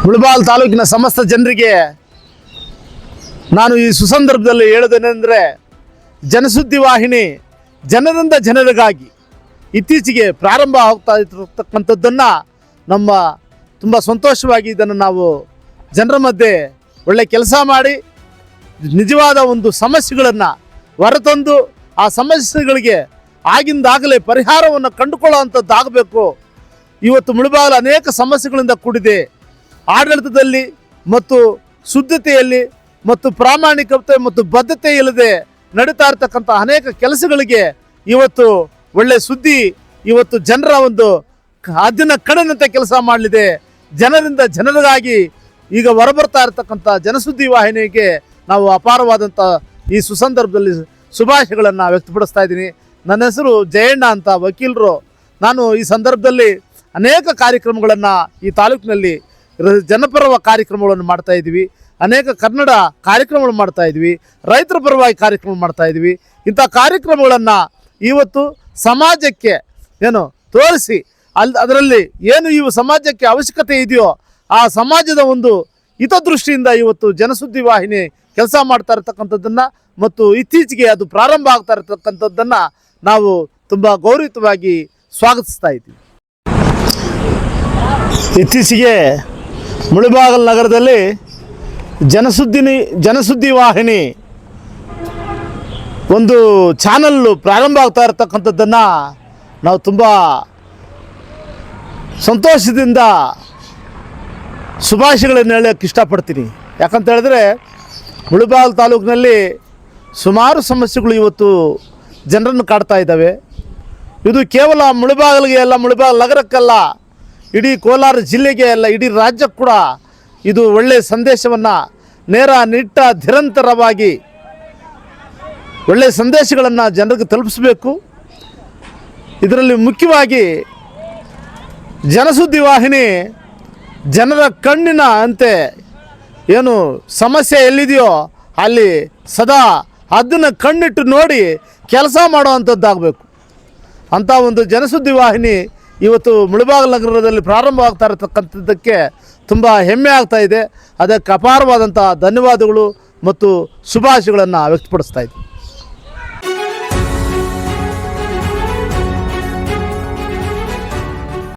ಮುಳಬಾಗಿಲು ತಾಲೂಕಿನ ಸಮಸ್ತ ಜನರಿಗೆ ನಾನು ಈ ಸುಸಂದರ್ಭದಲ್ಲಿ ಹೇಳೋದೇನೆಂದರೆ, ಜನಸುದ್ದಿ ವಾಹಿನಿ ಜನರಿಂದ ಜನರಿಗಾಗಿ ಇತ್ತೀಚೆಗೆ ಪ್ರಾರಂಭ ಆಗ್ತಾ ಇರತಕ್ಕಂಥದ್ದನ್ನು ನಮ್ಮ ತುಂಬ ಸಂತೋಷವಾಗಿ ಇದನ್ನು ನಾವು ಜನರ ಮಧ್ಯೆ ಒಳ್ಳೆ ಕೆಲಸ ಮಾಡಿ ನಿಜವಾದ ಒಂದು ಸಮಸ್ಯೆಗಳನ್ನು ಹೊರತಂದು ಆ ಸಮಸ್ಯೆಗಳಿಗೆ ಆಗಿಂದಾಗಲೇ ಪರಿಹಾರವನ್ನು ಕಂಡುಕೊಳ್ಳುವಂಥದ್ದಾಗಬೇಕು. ಇವತ್ತು ಮುಳಬಾಗಿಲು ಅನೇಕ ಸಮಸ್ಯೆಗಳಿಂದ ಕೂಡಿದೆ. ಆಡಳಿತದಲ್ಲಿ ಮತ್ತು ಶುದ್ಧತೆಯಲ್ಲಿ ಮತ್ತು ಪ್ರಾಮಾಣಿಕತೆ ಮತ್ತು ಬದ್ಧತೆ ಇಲ್ಲದೆ ನಡೀತಾ ಇರ್ತಕ್ಕಂಥ ಅನೇಕ ಕೆಲಸಗಳಿಗೆ ಇವತ್ತು ಒಳ್ಳೆ ಸುದ್ದಿ, ಇವತ್ತು ಜನರ ಒಂದು ಅದಿನ ಕಡನಂತೆ ಕೆಲಸ ಮಾಡಲಿದೆ. ಜನರಿಂದ ಜನರಿಗಾಗಿ ಈಗ ಹೊರಬರ್ತಾ ಇರತಕ್ಕಂಥ ಜನಸುದ್ದಿ ವಾಹಿನಿಗೆ ನಾವು ಅಪಾರವಾದಂಥ ಈ ಸುಸಂದರ್ಭದಲ್ಲಿ ಶುಭಾಶಯಗಳನ್ನು ವ್ಯಕ್ತಪಡಿಸ್ತಾ ಇದ್ದೀನಿ. ನನ್ನ ಹೆಸರು ಜಯಣ್ಣ ಅಂತ, ವಕೀಲರು. ನಾನು ಈ ಸಂದರ್ಭದಲ್ಲಿ ಅನೇಕ ಕಾರ್ಯಕ್ರಮಗಳನ್ನು ಈ ತಾಲೂಕಿನಲ್ಲಿ ಜನಪರ ಕಾರ್ಯಕ್ರಮಗಳನ್ನು ಮಾಡ್ತಾಯಿದ್ವಿ, ಅನೇಕ ಕನ್ನಡ ಕಾರ್ಯಕ್ರಮಗಳು ಮಾಡ್ತಾಯಿದ್ವಿ, ರೈತರ ಪರವಾಗಿ ಕಾರ್ಯಕ್ರಮ ಮಾಡ್ತಾಯಿದ್ವಿ. ಇಂಥ ಕಾರ್ಯಕ್ರಮಗಳನ್ನು ಇವತ್ತು ಸಮಾಜಕ್ಕೆ ತೋರಿಸಿ ಅದರಲ್ಲಿ ಏನು ಈ ಸಮಾಜಕ್ಕೆ ಅವಶ್ಯಕತೆ ಇದೆಯೋ ಆ ಸಮಾಜದ ಒಂದು ಹಿತದೃಷ್ಟಿಯಿಂದ ಇವತ್ತು ಜನಸುದ್ದಿ ವಾಹಿನಿ ಕೆಲಸ ಮಾಡ್ತಾ ಇರತಕ್ಕಂಥದ್ದನ್ನು ಮತ್ತು ಇತ್ತೀಚೆಗೆ ಅದು ಪ್ರಾರಂಭ ಆಗ್ತಾ ಇರತಕ್ಕಂಥದ್ದನ್ನು ನಾವು ತುಂಬ ಗೌರವಯುತವಾಗಿ ಸ್ವಾಗತಿಸ್ತಾ ಇದ್ದೀವಿ. ಇತ್ತೀಚೆಗೆ ಮುಳಬಾಗಿಲು ನಗರದಲ್ಲಿ ಜನಸುದ್ದಿ ವಾಹಿನಿ ಒಂದು ಚಾನಲ್ಲು ಪ್ರಾರಂಭ ಆಗ್ತಾ ಇರತಕ್ಕಂಥದ್ದನ್ನು ನಾವು ತುಂಬ ಸಂತೋಷದಿಂದ ಶುಭಾಶಯಗಳನ್ನು ಹೇಳೋಕ್ಕೆ ಇಷ್ಟಪಡ್ತೀನಿ. ಯಾಕಂತ ಹೇಳಿದ್ರೆ ಮುಳಬಾಗಿಲು ತಾಲೂಕಿನಲ್ಲಿ ಸುಮಾರು ಸಮಸ್ಯೆಗಳು ಇವತ್ತು ಜನರನ್ನು ಕಾಡ್ತಾ ಇದ್ದಾವೆ. ಇದು ಕೇವಲ ಮುಳಬಾಗಿಲಿಗೆ ಅಲ್ಲ, ಮುಳಬಾಗಿಲು ನಗರಕ್ಕಲ್ಲ, ಇಡೀ ಕೋಲಾರ ಜಿಲ್ಲೆಗೆ ಅಲ್ಲ, ಇಡೀ ರಾಜ್ಯಕ್ಕೆ ಕೂಡ ಇದು ಒಳ್ಳೆಯ ಸಂದೇಶವನ್ನು ನಿರಂತರವಾಗಿ ಒಳ್ಳೆಯ ಸಂದೇಶಗಳನ್ನು ಜನರಿಗೆ ತಲುಪಿಸಬೇಕು. ಇದರಲ್ಲಿ ಮುಖ್ಯವಾಗಿ ಜನಸುದ್ದಿ ವಾಹಿನಿ ಜನರ ಕಣ್ಣಿನ ಅಂತೆ ಏನು ಸಮಸ್ಯೆ ಎಲ್ಲಿದೆಯೋ ಅಲ್ಲಿ ಸದಾ ಅದನ್ನು ಕಣ್ಣಿಟ್ಟು ನೋಡಿ ಕೆಲಸ ಮಾಡುವಂಥದ್ದಾಗಬೇಕು. ಅಂಥ ಒಂದು ಜನಸುದ್ದಿ ವಾಹಿನಿ ಇವತ್ತು ಮುಳಬಾಗಿಲು ನಗರದಲ್ಲಿ ಪ್ರಾರಂಭ ಆಗ್ತಾ ಇರತಕ್ಕಂಥದ್ದಕ್ಕೆ ತುಂಬ ಹೆಮ್ಮೆ ಆಗ್ತಾ ಇದೆ. ಅದಕ್ಕೆ ಅಪಾರವಾದಂಥ ಧನ್ಯವಾದಗಳು ಮತ್ತು ಶುಭಾಶಯಗಳನ್ನು ವ್ಯಕ್ತಪಡಿಸ್ತಾ ಇದ್ದೀನಿ.